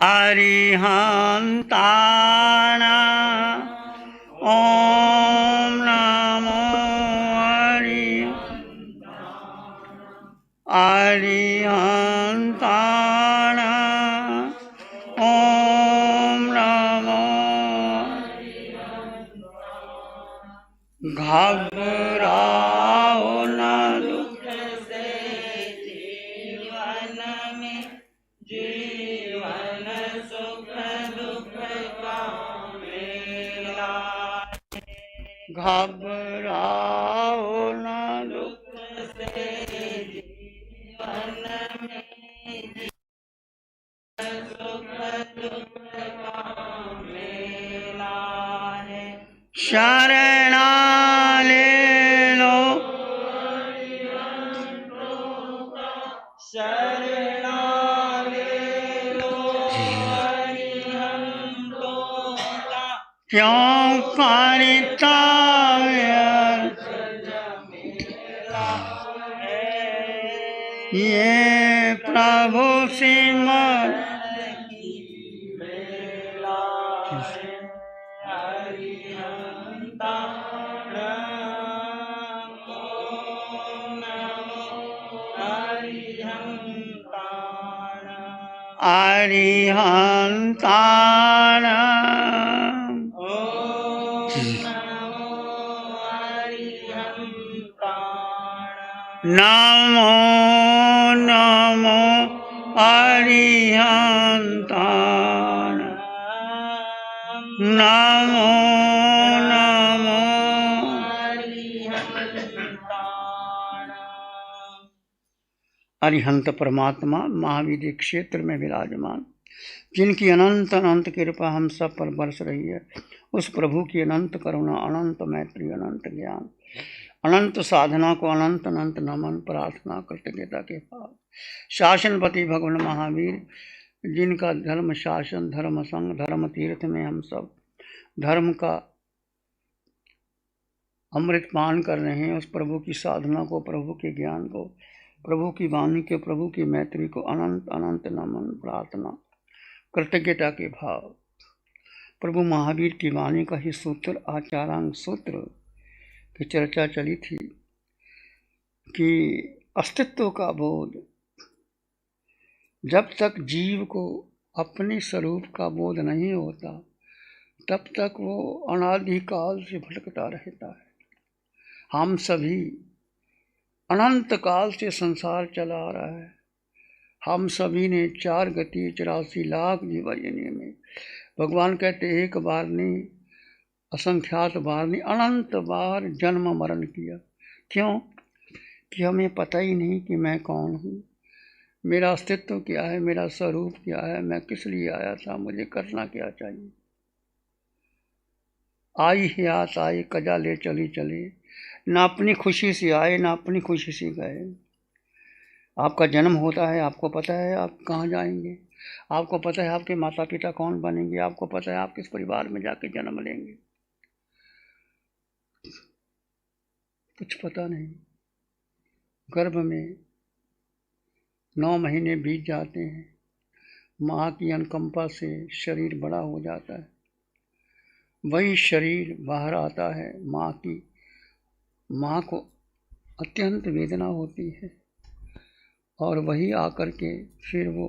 अरिहन्ताण ॐ नमो अरिहन्ताण ॐ नमो घबराओ न दुख से जीवन में, जीवन सुख दुख का मेला। घबराओ न दुख से जीवन में, सुख दुख का मेला है। शरणा ले लो शरणा ले लो अरिहंतों का, क्यों करता ये प्रभु सिमरन की बेला है। अरिहंताण ॐ नमो अरिहंताण, अरिहंताण ॐ नमो अरिहंताण। नमो नमो अरिहंताण, नमो नमो अरिहंताण। अरिहंत परमात्मा महावीर क्षेत्र में विराजमान, जिनकी अनंत अनंत कृपा हम सब पर बरस रही है, उस प्रभु की अनंत करुणा, अनंत मैत्री, अनंत ज्ञान, अनंत साधना को अनंत अनंत नमन प्रार्थना कृतज्ञता के भाव। शासनपति भगवान महावीर, जिनका धर्म शासन, धर्म संग, धर्म तीर्थ में हम सब धर्म का अमृत पान कर रहे हैं, उस प्रभु की साधना को, प्रभु के ज्ञान को, प्रभु की वाणी के, प्रभु की मैत्री को अनंत अनंत नमन प्रार्थना कृतज्ञता के भाव। प्रभु महावीर की वाणी का ही सूत्र, आचारांग सूत्र की चर्चा चली थी कि अस्तित्व का बोध, जब तक जीव को अपने स्वरूप का बोध नहीं होता, तब तक वो अनादिकाल से भटकता रहता है। हम सभी अनंत काल से संसार चला आ रहा है। हम सभी ने 4 गति 84 लाख जीवजनी में, भगवान कहते एक बार नहीं, असंख्यात बार नहीं, अनंत बार जन्म मरण किया। क्यों? कि हमें पता ही नहीं कि मैं कौन हूँ, मेरा अस्तित्व क्या है, मेरा स्वरूप क्या है, मैं किस लिए आया था, मुझे करना क्या चाहिए। आई है आस आई, कजा ले चली चले, ना अपनी खुशी से आए ना अपनी खुशी से गए। आपका जन्म होता है, आपको पता है आप कहाँ जाएंगे, आपको पता है आपके माता पिता कौन बनेंगे, आपको पता है आप किस परिवार में जाके जन्म लेंगे। कुछ पता नहीं। गर्भ में 9 महीने बीत जाते हैं, माँ की अनुकंपा से शरीर बड़ा हो जाता है। वही शरीर बाहर आता है, माँ को अत्यंत वेदना होती है, और वही आकर के फिर वो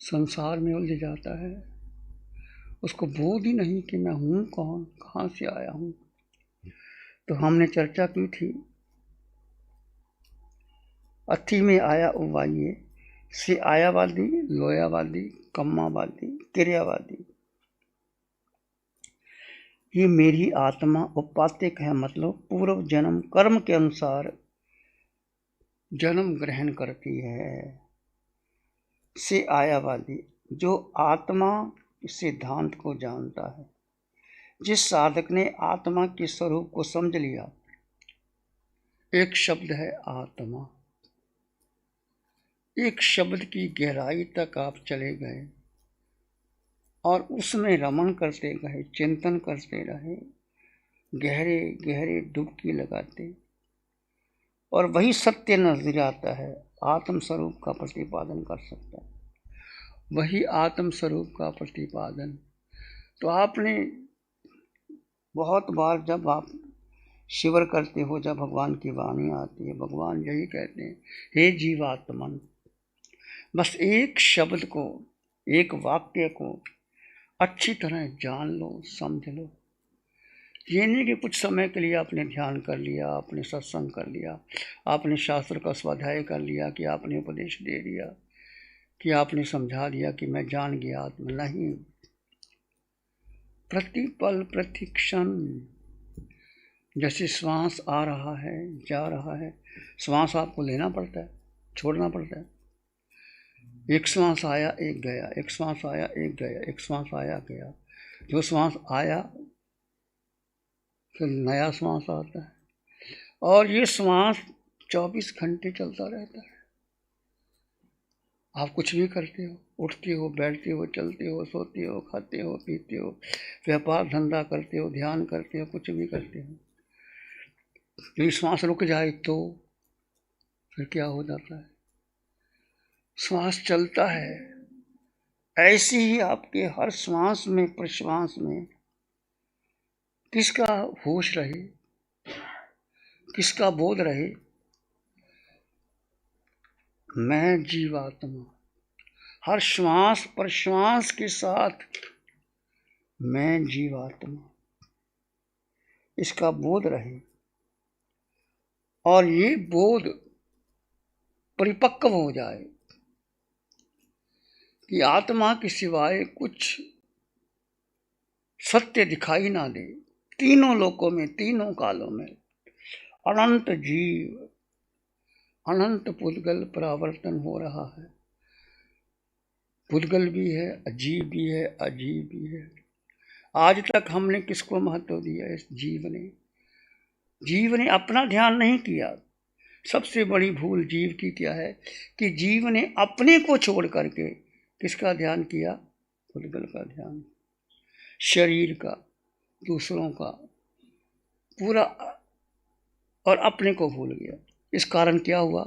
संसार में उलझ जाता है। उसको बोध ही नहीं कि मैं हूँ कौन, कहाँ से आया हूँ। तो हमने चर्चा की थी, अथी में आया उवाइये से आयावादी, लोयावादी, कम्मावादी, क्रियावादी। ये मेरी आत्मा उपात्तिक है, मतलब पूर्व जन्म कर्म के अनुसार जन्म ग्रहण करती है। से आयावादी, जो आत्मा सिद्धांत को जानता है, जिस साधक ने आत्मा के स्वरूप को समझ लिया। एक शब्द है आत्मा, एक शब्द की गहराई तक आप चले गए और उसमें रमण करते गए, चिंतन करते रहे, गहरे गहरे डुबकी लगाते, और वही सत्य नजर आता है, आत्म स्वरूप का प्रतिपादन कर सकता है। वही आत्म स्वरूप का प्रतिपादन। तो आपने बहुत बार जब आप शिवर करते हो, जब भगवान की वाणी आती है, भगवान यही कहते हैं, हे जीवात्मन। बस एक शब्द को, एक वाक्य को अच्छी तरह जान लो, समझ लो। ये नहीं कि कुछ समय के लिए आपने ध्यान कर लिया, आपने सत्संग कर लिया, आपने शास्त्र का स्वाध्याय कर लिया, कि आपने उपदेश दे दिया, कि आपने समझा दिया कि मैं जान गया आत्मा। नहीं, प्रतिपल प्रतिक्षण जैसे श्वास आ रहा है, जा रहा है, श्वास आपको लेना पड़ता है, छोड़ना पड़ता है। एक श्वास आया, एक गया, एक श्वास आया, एक गया, एक श्वास आया, गया। जो श्वास आया फिर नया श्वास आता है, और ये श्वास 24 घंटे चलता रहता है। आप कुछ भी करते हो, उठते हो, बैठते हो, चलते हो, सोते हो, खाते हो, पीते हो, व्यापार धंधा करते हो, ध्यान करते हो, कुछ भी करते हो, यदि श्वास रुक जाए तो फिर क्या हो जाता है? श्वास चलता है। ऐसे ही आपके हर श्वास में, प्रश्वास में किसका होश रहे, किसका बोध रहे? मैं जीवात्मा। हर श्वास प्रश्वास के साथ मैं जीवात्मा, इसका बोध रहे। और ये बोध परिपक्व हो जाए कि आत्मा के सिवाय कुछ सत्य दिखाई ना दे। तीनों लोकों में, तीनों कालों में अनंत जीव, अनंत पुद्गल परावर्तन हो रहा है। पुद्गल भी है, अजीब भी है, अजीब भी है। आज तक हमने किसको महत्व दिया? इस जीव ने अपना ध्यान नहीं किया। सबसे बड़ी भूल जीव की क्या है कि जीव ने अपने को छोड़ करके किसका ध्यान किया? पुद्गल का ध्यान, शरीर का, दूसरों का, पूरा, और अपने को भूल गया। इस कारण क्या हुआ?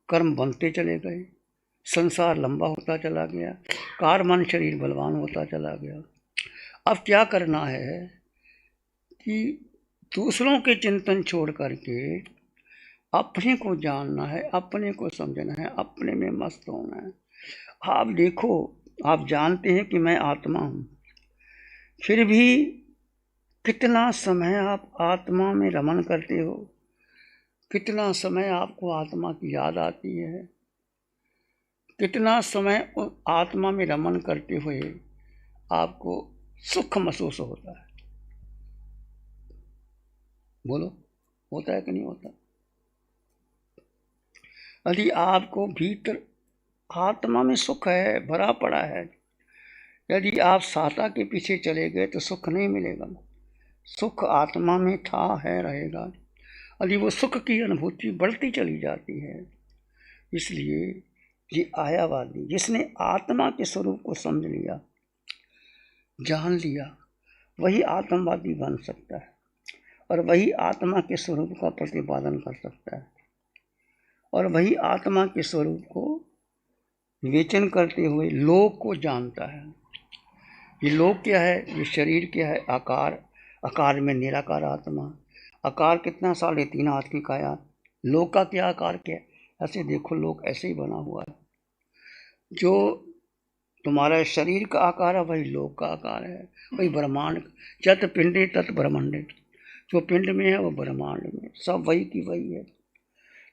कर्म बनते चले गए, संसार लंबा होता चला गया, कार मन शरीर बलवान होता चला गया। अब क्या करना है कि दूसरों के चिंतन छोड़ करके अपने को जानना है, अपने को समझना है, अपने में मस्त होना है। आप देखो, आप जानते हैं कि मैं आत्मा हूँ, फिर भी कितना समय आप आत्मा में रमन करते हो, कितना समय आपको आत्मा की याद आती है, कितना समय आत्मा में रमन करते हुए आपको सुख महसूस होता है? बोलो, होता है कि नहीं होता? यदि आपको भीतर आत्मा में सुख है, भरा पड़ा है, यदि आप साता के पीछे चले गए तो सुख नहीं मिलेगा। सुख आत्मा में था, है, रहेगा। यदि वो सुख की अनुभूति बढ़ती चली जाती है। इसलिए ये आयावादी, जिसने आत्मा के स्वरूप को समझ लिया, जान लिया, वही आत्मवादी बन सकता है, और वही आत्मा के स्वरूप का प्रतिपादन कर सकता है, और वही आत्मा के स्वरूप को विवेचन करते हुए लोक को जानता है। ये लोक क्या है? ये शरीर क्या है? आकार, आकार में निराकार आत्मा। आकार कितना? 3.5 हाथ की काया। लोक का क्या आकार क्या है? ऐसे देखो, लोक ऐसे ही बना हुआ है। जो तुम्हारा शरीर का आकार है वही लोक का आकार है, वही ब्रह्मांड। जत पिंडे तत् ब्रह्मांडे, जो पिंड में है वो ब्रह्मांड में, सब वही की वही है।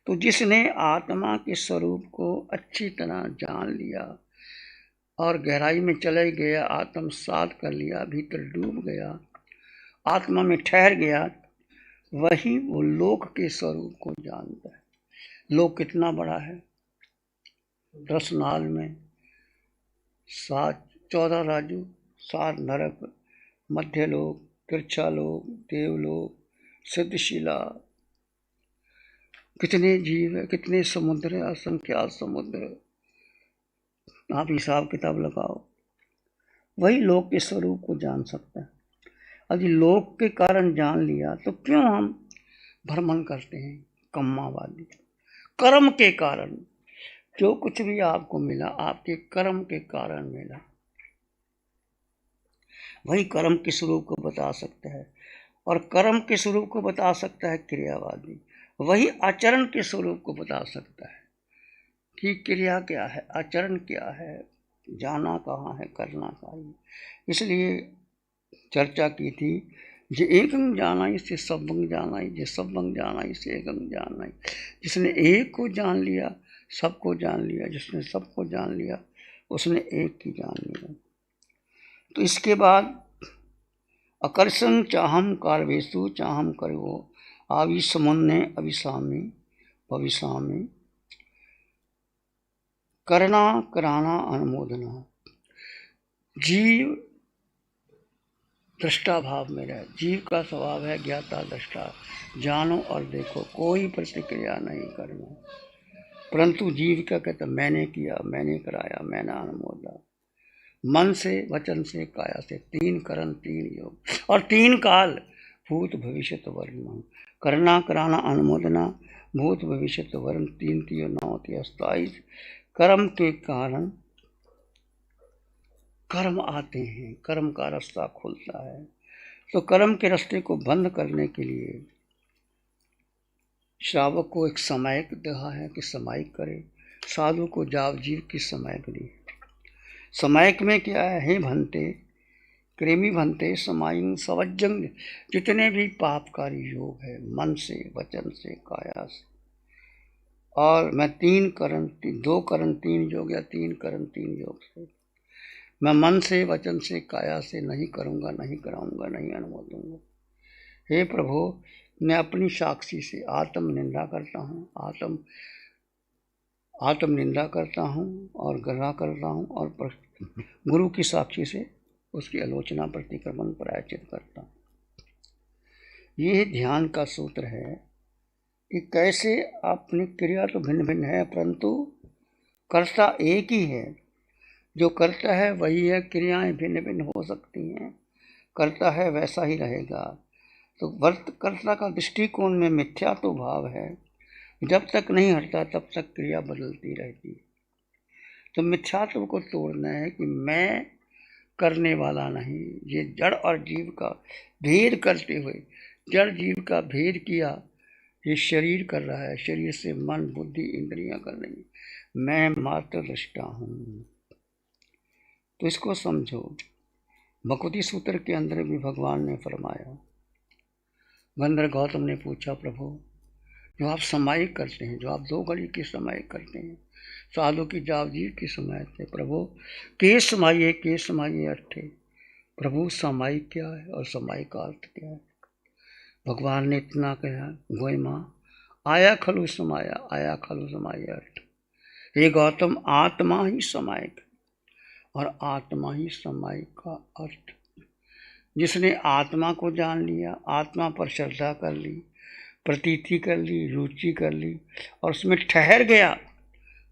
तो जिसने आत्मा के स्वरूप को अच्छी तरह जान लिया और गहराई में चले गया, आत्मसात कर लिया, भीतर डूब गया, आत्मा में ठहर गया, वही वो लोक के स्वरूप को जानता है। लोक कितना बड़ा है? रसनाल में 14 राजू, 7 नरक, मध्य लोक, तिरछा लोक, देवलोक, सिद्धशिला, कितने जीव है, कितने समुद्र है, असंख्यात समुद्र। आप हिसाब किताब लगाओ। वही लोक के स्वरूप को जान सकता है। यदि लोक के कारण जान लिया तो क्यों हम भ्रमण करते हैं? कम्मावादी, कर्म के कारण। जो कुछ भी आपको मिला आपके कर्म के कारण मिला। वही कर्म के स्वरूप को बता सकता है, और कर्म के स्वरूप को बता सकता है क्रियावादी। वही आचरण के स्वरूप को बता सकता है कि क्रिया क्या है, आचरण क्या है, जाना कहाँ है, करना चाहिए। इसलिए चर्चा की थी, जे एकं जानाई से सबंग जानाई, जे सबंग जानाई से एकं जानाई। जिसने एक को जान लिया सबको जान लिया, जिसने सबको जान लिया उसने एक की जान लिया। तो इसके बाद आकर्षण चाहम कारवेशु चाहम करो आविसमन्ने अभिसामी भविष्यामी करना कराना अनुमोदना। जीव दृष्टा भाव में रहे। जीव का स्वभाव है ज्ञाता दृष्टा, जानो और देखो, कोई प्रतिक्रिया नहीं करना। परंतु जीव क्या कहता, मैंने किया, मैंने कराया, मैंने अनुमोदा। मन से, वचन से, काया से, 3 करण 3 योग और 3 काल, भूत भविष्य वर्तमान। करना कराना अनुमोदना, भूत भविष्य वर्ण, 3 3 9 27। कर्म के कारण कर्म आते हैं, कर्म का रास्ता खुलता है। तो कर्म के रास्ते को बंद करने के लिए श्रावक को एक समायक दिया है कि समायिक करे, साधु को जावजीव की समायक दी। समायक में क्या है, हे भंते प्रेमी भंते समायिक सवज्जंग। जितने भी पापकारी योग है मन से, वचन से, काया से, और मैं 2 करण 3 योग या 3 करण 3 योग से, मैं मन से, वचन से, काया से नहीं करूँगा, नहीं कराऊँगा, नहीं अनुमोदूंगा। हे प्रभु, मैं अपनी साक्षी से आत्म निंदा करता हूँ, आत्म निंदा करता हूँ और ग्रह करता हूँ, और गुरु की साक्षी से उसकी आलोचना, प्रतिक्रमण, प्रायश्चित करता हूँ। ये ध्यान का सूत्र है कि कैसे अपनी क्रिया तो भिन्न भिन्न है, परंतु कर्ता एक ही है। जो करता है वही है, क्रियाएं भिन्न भिन्न हो सकती हैं, करता है वैसा ही रहेगा। तो कर्ता का दृष्टिकोण में मिथ्या तो भाव है, जब तक नहीं हटता तब तक क्रिया बदलती रहती है। तो मिथ्यात्व को तोड़ना है कि मैं करने वाला नहीं। ये जड़ और जीव का भेद करते हुए, जड़ जीव का भेद किया, ये शरीर कर रहा है, शरीर से मन, बुद्धि, इंद्रियां कर रही, मैं मात्र दृष्टा हूँ। तो इसको समझो। भगवती सूत्र के अंदर भी भगवान ने फरमाया, गंधर्व गौतम ने पूछा, प्रभु जो आप समायिक करते हैं, जो आप 2 घड़ी की समायिक करते हैं, साधु की जावजीव की समायिक थे, प्रभु के समाइए अट्ठे। प्रभु समायिक क्या है और समायिक का अर्थ क्या है? भगवान ने इतना कहा, गोय माँ आया खलु समाया, आया खलु समाया अर्थ। हे गौतम, आत्मा ही समायिक और आत्मा ही समायिक का अर्थ। जिसने आत्मा को जान लिया, आत्मा पर श्रद्धा कर ली, प्रतीति कर ली, रुचि कर ली और उसमें ठहर गया,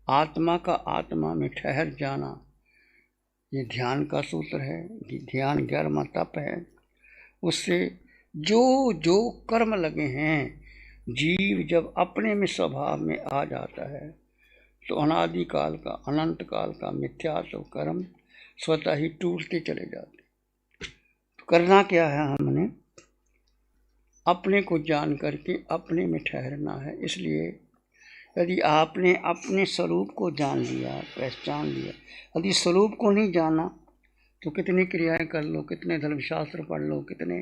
आत्मा का आत्मा में ठहर जाना, ये ध्यान का सूत्र है। ध्यान 11वां तप है। उससे जो जो कर्म लगे हैं, जीव जब अपने में स्वभाव में आ जाता है तो अनादि काल का, अनंत काल का मिथ्यात्व कर्म स्वतः ही टूटते चले जाते। तो करना क्या है, हमने अपने को जान करके अपने में ठहरना है। इसलिए यदि आपने अपने स्वरूप को जान लिया, पहचान लिया, यदि स्वरूप को नहीं जाना तो कितनी क्रियाएं कर लो, कितने धर्मशास्त्र पढ़ लो, कितने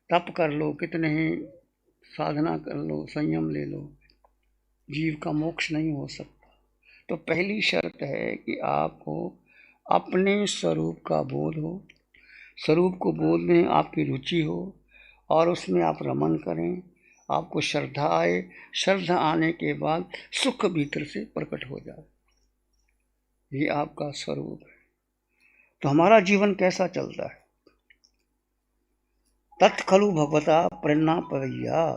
तप कर लो, कितने ही साधना कर लो, संयम ले लो, जीव का मोक्ष नहीं हो सकता। तो पहली शर्त है कि आपको अपने स्वरूप का बोध हो, स्वरूप को बोलने आपकी रुचि हो और उसमें आप रमन करें, आपको श्रद्धा आए। श्रद्धा आने के बाद सुख भीतर से प्रकट हो जाए, ये आपका स्वरूप है। तो हमारा जीवन कैसा चलता है? तत्खलु भगवता प्रेरणा पवैया।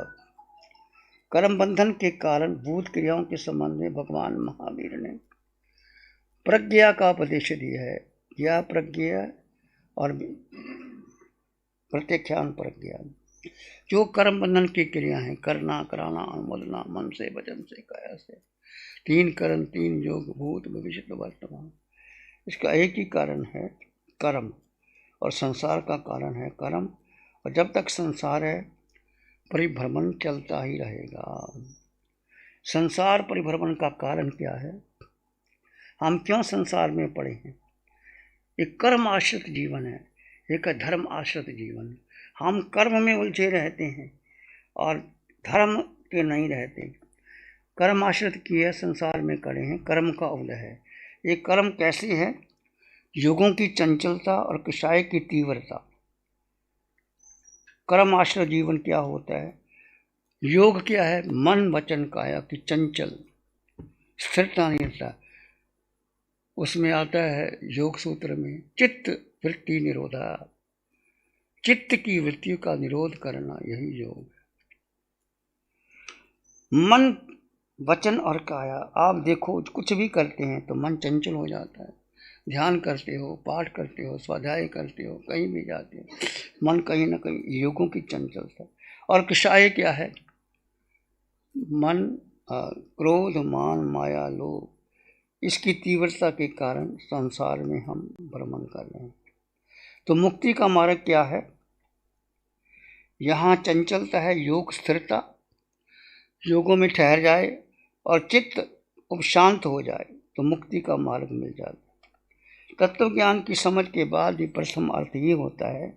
कर्म बंधन के कारण भूत क्रियाओं के संबंध में भगवान महावीर ने प्रज्ञा का उपदेश दिया है। या प्रज्ञा और प्रत्याख्यान प्रज्ञा। जो कर्म बंधन की क्रिया है, करना, कराना, अनुमोदना, मन से, वचन से, काया से, तीन करण, तीन योग, भूत भविष्य वर्तमान। इसका एक ही कारण है कर्म, और संसार का कारण है कर्म। और जब तक संसार है परिभ्रमण चलता ही रहेगा। संसार परिभ्रमण का कारण क्या है? हम क्यों संसार में पड़े हैं? एक कर्म आश्रित जीवन है, एक धर्म आश्रित जीवन। हम कर्म में उलझे रहते हैं और धर्म के नहीं रहते। कर्म आश्रित किए संसार में खड़े हैं, कर्म का उदय है। ये कर्म कैसी है? युगों की चंचलता और कषाय की तीव्रता। कर्म आश्रित जीवन क्या होता है? योग क्या है? मन वचन काया की चंचल स्थिरता नहीं रहता। उसमें आता है योग सूत्र में चित्त वृत्ति निरोधा, चित्त की वृत्ति का निरोध करना, यही योग है। मन वचन और काया, आप देखो कुछ भी करते हैं तो मन चंचल हो जाता है। ध्यान करते हो, पाठ करते हो, स्वाध्याय करते हो, कहीं भी जाते हो, मन कहीं ना कहीं योगों की चंचलता। और कषाय क्या है? मन क्रोध मान माया लोभ, इसकी तीव्रता के कारण संसार में हम भ्रमण कर रहे हैं। तो मुक्ति का मार्ग क्या है? यहाँ चंचलता है, योग स्थिरता, योगों में ठहर जाए और चित्त उपशांत हो जाए तो मुक्ति का मार्ग मिल जाता है। तत्व ज्ञान की समझ के बाद भी प्रथम अर्थ ये होता है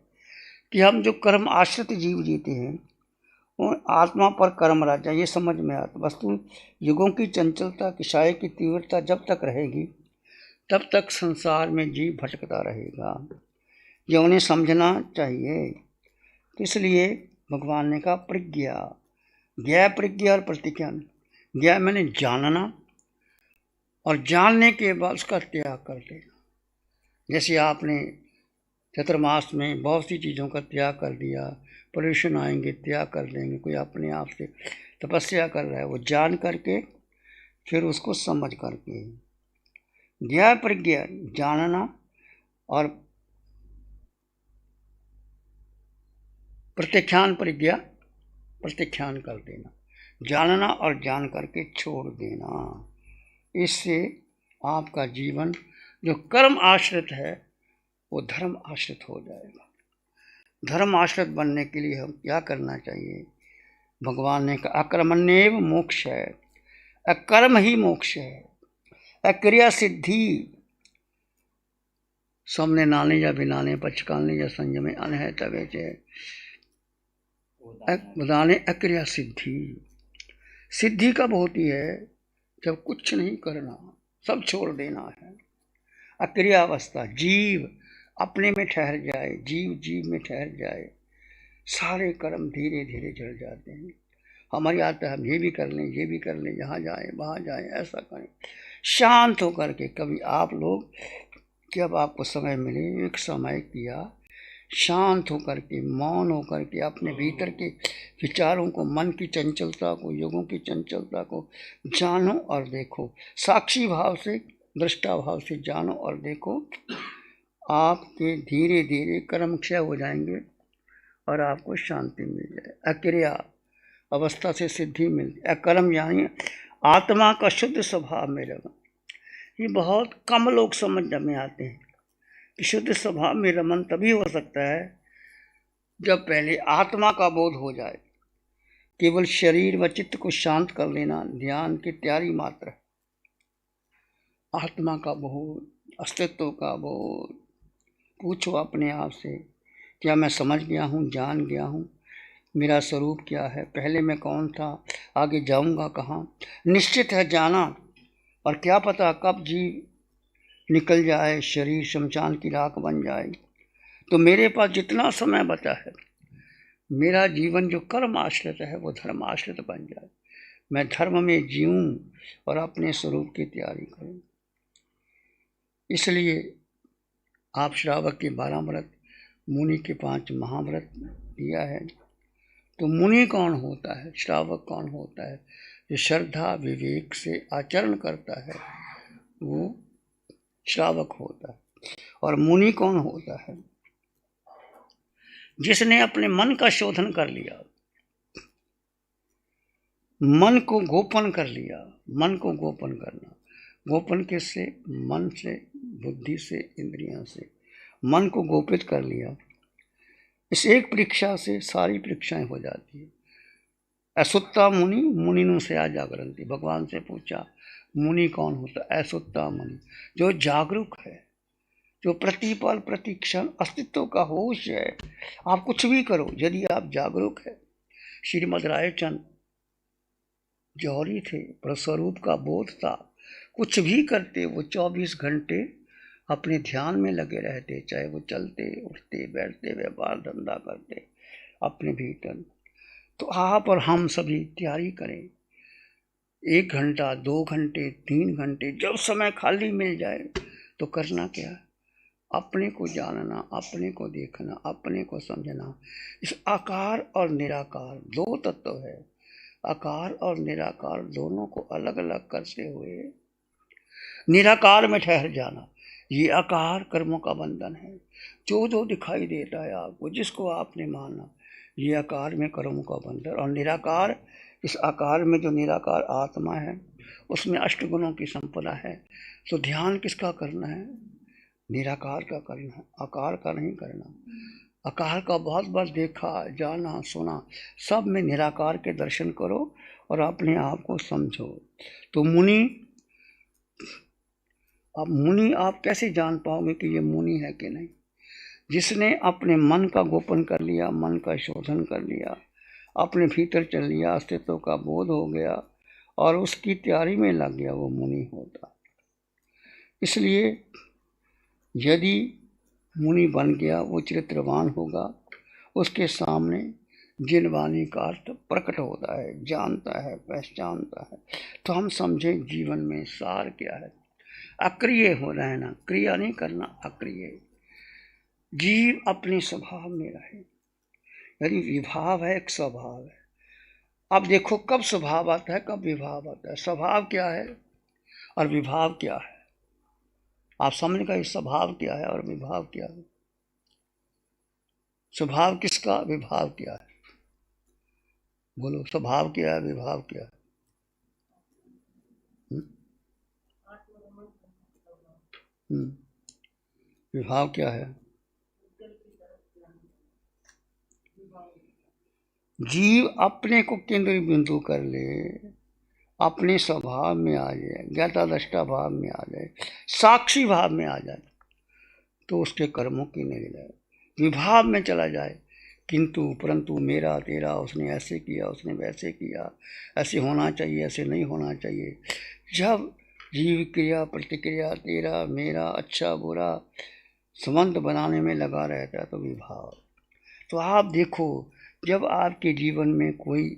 कि हम जो कर्म आश्रित जीव जीते हैं वो आत्मा पर कर्म राज्य, ये समझ में आता। वस्तु युगों की चंचलता कषाय की तीव्रता जब तक रहेगी तब तक संसार में जीव भटकता रहेगा। ये उन्हें समझना चाहिए। तो इसलिए भगवान ने कहा प्रज्ञा, ज्ञा प्रज्ञा और प्रतिज्ञान। ज्ञा मैंने जानना, और जानने के बाद उसका त्याग कर देना। जैसे आपने चतुर्मास में बहुत सी चीज़ों का त्याग कर दिया, पोल्यूशन आएंगे त्याग कर देंगे। कोई अपने आप से तपस्या कर रहा है, वो जान करके फिर उसको समझ करके। ज्ञा प्रज्ञा जानना और प्रत्याख्यान प्रज्ञा प्रत्याख्यान कर देना, जानना और जान करके छोड़ देना। इससे आपका जीवन जो कर्म आश्रित है वो धर्म आश्रित हो जाएगा। धर्म आश्रित बनने के लिए हम क्या करना चाहिए? भगवान ने कहा अकर्मण्येव मोक्ष है, अकर्म ही मोक्ष है। अक्रिया सिद्धि, सोमने नाने या बिनाने पचकालने या संयमे अन है तवे चे बदाने अक्रिया सिद्धि। सिद्धि कब होती है? जब कुछ नहीं करना, सब छोड़ देना है। अक्रिया अवस्था, जीव अपने में ठहर जाए, जीव जीव में ठहर जाए, सारे कर्म धीरे धीरे जड़ जाते हैं। हमारी आता है हम ये भी कर लें, ये भी कर लें, यहाँ जाएं वहाँ जाएं, ऐसा करें। शांत होकर के, कभी आप लोग जब आपको समय मिले एक समय किया, शांत होकर के, मौन होकर के अपने भीतर के विचारों को, मन की चंचलता को, योगों की चंचलता को जानो और देखो। साक्षी भाव से, दृष्टा भाव से जानो और देखो। आपके धीरे धीरे कर्म क्षय हो जाएंगे और आपको शांति मिल जाए। अक्रिया अवस्था से सिद्धि मिल। अकर्म यानी आत्मा का शुद्ध स्वभाव में रमन। ये बहुत कम लोग समझ में आते हैं कि शुद्ध स्वभाव में रमन तभी हो सकता है जब पहले आत्मा का बोध हो जाए। केवल शरीर व चित्त को शांत कर लेना ध्यान की तैयारी मात्र है। आत्मा का बोध, अस्तित्व का बोध। पूछो अपने आप से, क्या मैं समझ गया हूँ, जान गया हूँ? मेरा स्वरूप क्या है? पहले मैं कौन था, आगे जाऊंगा कहाँ? निश्चित है जाना, और क्या पता कब जीव निकल जाए, शरीर शमशान की राख बन जाए। तो मेरे पास जितना समय बचा है, मेरा जीवन जो कर्म आश्रित है वो धर्म आश्रित बन जाए। मैं धर्म में जीऊँ और अपने स्वरूप की तैयारी करूँ। इसलिए आप श्रावक के 12 व्रत, मुनि के 5 महाव्रत दिया है। तो मुनि कौन होता है, श्रावक कौन होता है? जो श्रद्धा विवेक से आचरण करता है वो श्रावक होता है। और मुनि कौन होता है? जिसने अपने मन का शोधन कर लिया, मन को गोपन कर लिया। मन को गोपन करना, गोपन किससे? मन से, बुद्धि से, इंद्रियों से। मन को गोपित कर लिया। इस एक परीक्षा से सारी परीक्षाएं हो जाती है। असुत्ता मुनि मुनिनु से जागरंती, भगवान से पूछा मुनि कौन होता? असुत्ता मुनि, जो जागरूक है, जो प्रतिपल प्रतिक्षण अस्तित्व का होश है। आप कुछ भी करो, यदि आप जागरूक है। श्रीमद रायचंद जौहरी थे, पर स्वरूप का बोध था। कुछ भी करते वो 24 घंटे अपने ध्यान में लगे रहते, चाहे वो चलते उठते बैठते व्यापार धंधा करते अपने भीतर। तो आप और हम सभी तैयारी करें, 1 घंटा 2 घंटे 3 घंटे जब समय खाली मिल जाए तो करना क्या? अपने को जानना, अपने को देखना, अपने को समझना। इस आकार और निराकार 2 तत्व है। आकार और निराकार दोनों को अलग अलग करते हुए निराकार में ठहर जाना। ये आकार कर्मों का बंधन है। जो जो दिखाई देता है आपको, जिसको आपने माना, ये आकार में कर्मों का बंधन। और निराकार, इस आकार में जो निराकार आत्मा है उसमें 8 गुणों की संपदा है। तो ध्यान किसका करना है? निराकार का करना है, आकार का नहीं करना। आकार का बहुत बार देखा, जाना, सुना, सब में निराकार के दर्शन करो और अपने आप को समझो। तो मुनि, अब मुनि आप कैसे जान पाओगे कि ये मुनि है कि नहीं? जिसने अपने मन का गोपन कर लिया, मन का शोधन कर लिया, अपने भीतर चल लिया, अस्तित्व का बोध हो गया और उसकी तैयारी में लग गया, वो मुनि होता। इसलिए यदि मुनि बन गया, वो चरित्रवान होगा। उसके सामने जिनवाणी का अर्थ प्रकट होता है, जानता है, पहचानता है। तो हम समझें जीवन में सार क्या है। अक्रिय हो रहना, क्रिया नहीं करना, अक्रिय। जीव अपने स्वभाव में रहे। यदि विभाव है, एक स्वभाव है। अब देखो कब स्वभाव आता है, कब विभाव आता है। स्वभाव क्या है और विभाव क्या है? आप समझ गए स्वभाव क्या है और विभाव क्या है। स्वभाव किसका, विभाव क्या है? बोलो, स्वभाव क्या है, विभाव क्या है? विभाव क्या है? जीव अपने को केंद्र बिंदु कर ले, अपने स्वभाव में आ जाए, ज्ञाता दृष्टा भाव में आ जाए, साक्षी भाव में आ जाए, तो उसके कर्मों की नहीं जाए। विभाव में चला जाए, किंतु परंतु, मेरा तेरा, उसने ऐसे किया, उसने वैसे किया, ऐसे होना चाहिए, ऐसे नहीं होना चाहिए। जब जीव क्रिया प्रतिक्रिया, तेरा मेरा, अच्छा बुरा संबंध बनाने में लगा रहता है तो विभाव। तो आप देखो, जब आपके जीवन में कोई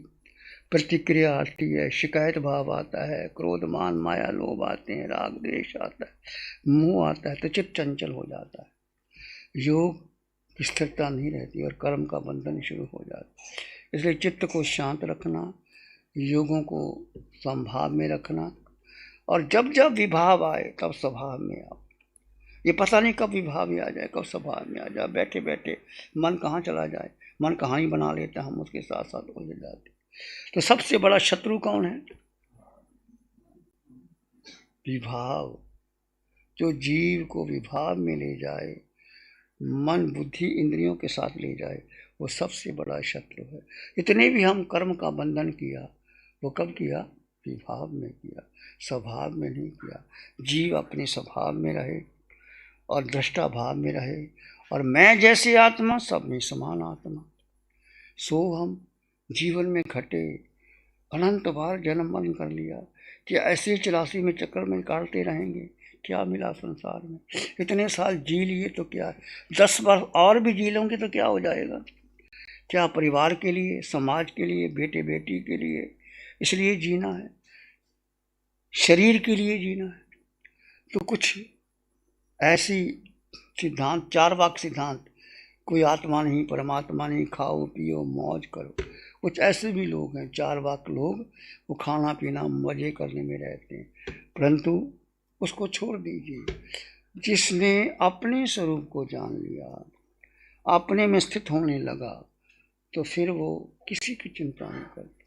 प्रतिक्रिया आती है, शिकायत भाव आता है, क्रोध मान माया लोभ आते हैं, राग द्वेष आता है, मोह आता है, तो चित्त चंचल हो जाता है। योग की स्थिरता नहीं रहती और कर्म का बंधन शुरू हो जाता है। इसलिए चित्त को शांत रखना, योगों को संभाव में रखना, और जब जब विभाव आए तब स्वभाव में आओ। ये पता नहीं कब विभाव में आ जाए, कब स्वभाव में आ जाए। बैठे बैठे मन कहाँ चला जाए, मन कहानी बना लेता, हम उसके साथ साथ उलझ जाते। तो सबसे बड़ा शत्रु कौन है? विभाव। जो जीव को विभाव में ले जाए, मन बुद्धि इंद्रियों के साथ ले जाए, वो सबसे बड़ा शत्रु है। इतने भी हम कर्म का बंधन किया, वो कब किया? विभाव में किया, स्वभाव में नहीं किया। जीव अपने स्वभाव में रहे और दृष्टा भाव में रहे, और मैं जैसी आत्मा सब में समान आत्मा। सो हम जीवन में घटे, अनंत बार जन्म मन कर लिया कि ऐसे 84 में चक्कर में काटते रहेंगे। क्या मिला संसार में? इतने साल जी लिए तो क्या, 10 वर्ष और भी जी लोगे तो क्या हो जाएगा? क्या परिवार के लिए, समाज के लिए, बेटे बेटी के लिए इसलिए जीना है, शरीर के लिए जीना है। तो कुछ ऐसी सिद्धांत, 4 वाक सिद्धांत, कोई आत्मा नहीं, परमात्मा नहीं, खाओ पियो मौज करो। कुछ ऐसे भी लोग हैं, 4 वाक लोग, वो खाना पीना मजे करने में रहते हैं, परंतु उसको छोड़ दीजिए। जिसने अपने स्वरूप को जान लिया, अपने में स्थित होने लगा, तो फिर वो किसी की चिंता नहीं करता।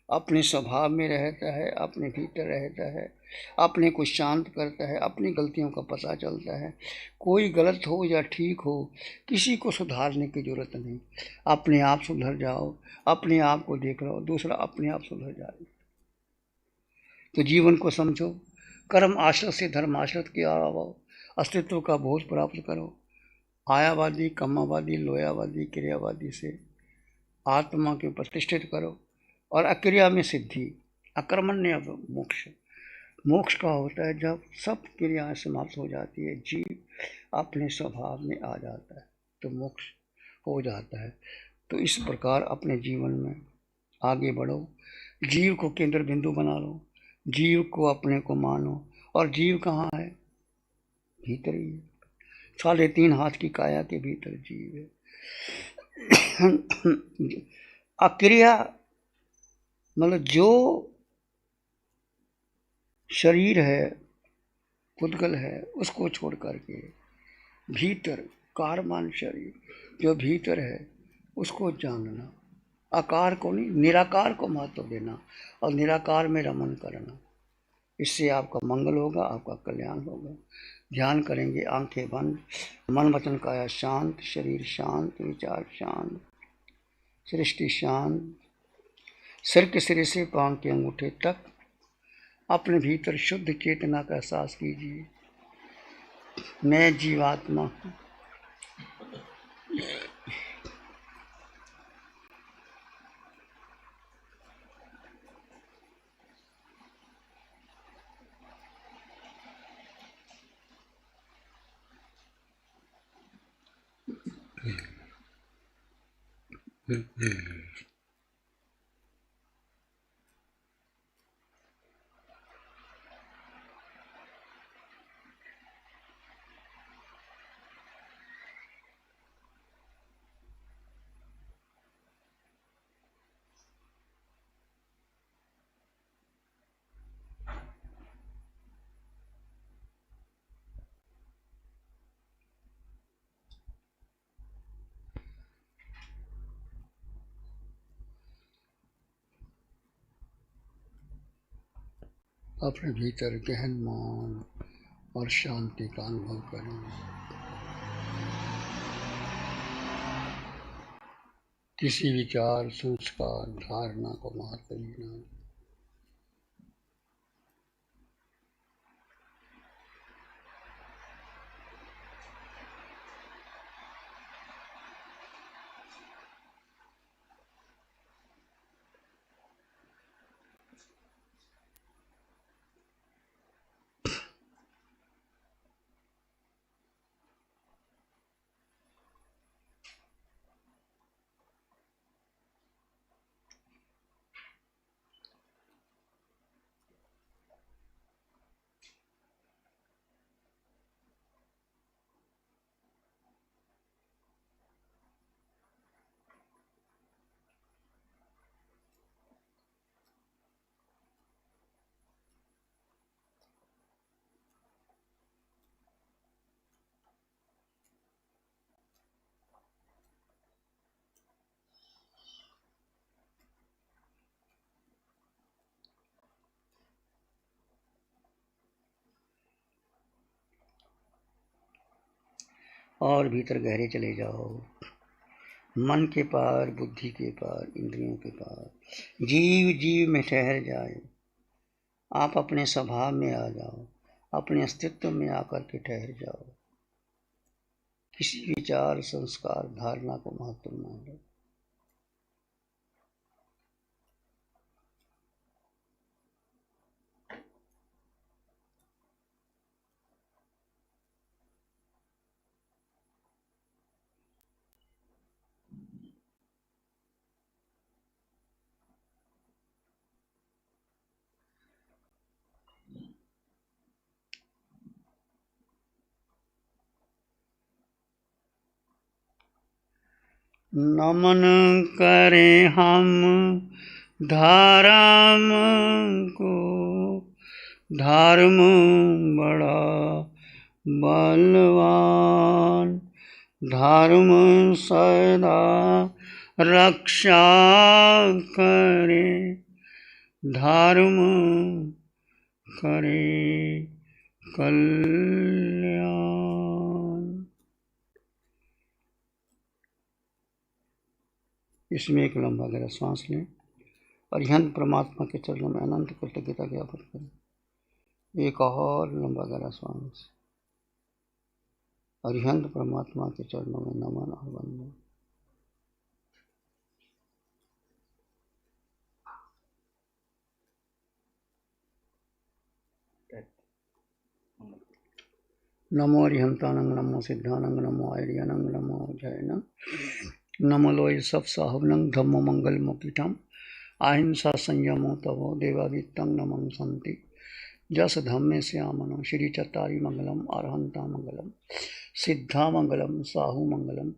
अपने स्वभाव में रहता है, अपने भीतर रहता है, अपने को शांत करता है, अपनी गलतियों का पता चलता है। कोई गलत हो या ठीक हो, किसी को सुधारने की ज़रूरत नहीं। अपने आप सुधर जाओ, अपने आप को देख लो, दूसरा अपने आप सुधर जाए। तो जीवन को समझो, कर्म आश्रत से धर्म आश्रत की आओ, अस्तित्व का बोध प्राप्त करो। आयावादी, कम्मावादी, लोयावादी, क्रियावादी से आत्मा के प्रतिष्ठित करो और अक्रिया में सिद्धि, अकर्मण्य मोक्ष। मोक्ष का होता है जब सब क्रियाएं समाप्त हो जाती है, जीव अपने स्वभाव में आ जाता है, तो मोक्ष हो जाता है। तो इस प्रकार अपने जीवन में आगे बढ़ो, जीव को केंद्र बिंदु बना लो, जीव को अपने को मानो। और जीव कहाँ है? भीतर ही है। 3.5 हाथ की काया के भीतर जीव है। अक्रिया मतलब जो शरीर है, पुद्गल है, उसको छोड़ करके भीतर कारमान शरीर जो भीतर है उसको जानना, आकार को नहीं, निराकार को महत्व देना और निराकार में रमन करना। इससे आपका मंगल होगा, आपका कल्याण होगा। ध्यान करेंगे, आंखें बंद, मन वचन काया शांत, शरीर शांत, विचार शांत, सृष्टि शांत। सिर के सिरे से पांव के अंगूठे तक अपने भीतर शुद्ध चेतना का एहसास कीजिए। मैं जीवात्मा हूँ। अपने भीतर गहन मौन और शांति का अनुभव करें। किसी विचार, संस्कार, धारणा को महत्व देना। और भीतर गहरे चले जाओ, मन के पार, बुद्धि के पार, इंद्रियों के पार। जीव जीव में ठहर जाए। आप अपने स्वभाव में आ जाओ, अपने अस्तित्व में आकर के ठहर जाओ। किसी विचार, संस्कार, धारणा को महत्व न दो। नमन करें हम धर्म को, धर्म बड़ा बलवान, धर्म सदा रक्षा करे, धर्म करे कल्याण। इसमें एक लंबा गहरा सांस लें और यंत्र परमात्मा के चरणों में अनंत कृतज्ञता ज्ञापन करें। एक और लंबा गहरा सांस और यंत्र परमात्मा के चरणों में नमन और वंदन। नमो अरिहंतानंग, नमो सिद्धानंग, नमो आर्यनंग, नमो जयनंग, नमो लोय सब साहबनंग, धम्मो मंगल मोकिठम, अहिंसा संयमो तवो देवादित्यं नमं संति, जस धम्मे श्यामनो श्री चत्तारी मंगलम, अरहंता मंगलम, सिद्धा मंगलम, साहु मंगलम,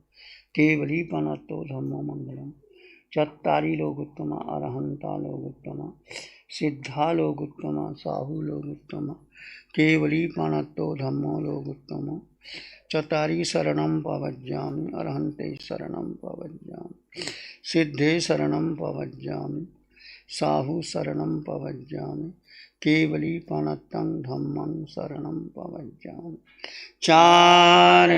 केवली पनतो धम्मो मंगलम, चत्तारी लोगोत्तम, अरहंता लोगोत्तम, सिद्धा लोगोत्तम, साहु लोगोत्तम, केवली पनतो धम्मो लोगोत्तम, चत्तारी शरणं पवज्जामि, अरहन्ते शरणं पवज्जामि, सिद्धे शरणं पवज्जामि, साहु शरणं पवज्जामि, केवली पनतं धम्मं शरणं पवज्जामि। चार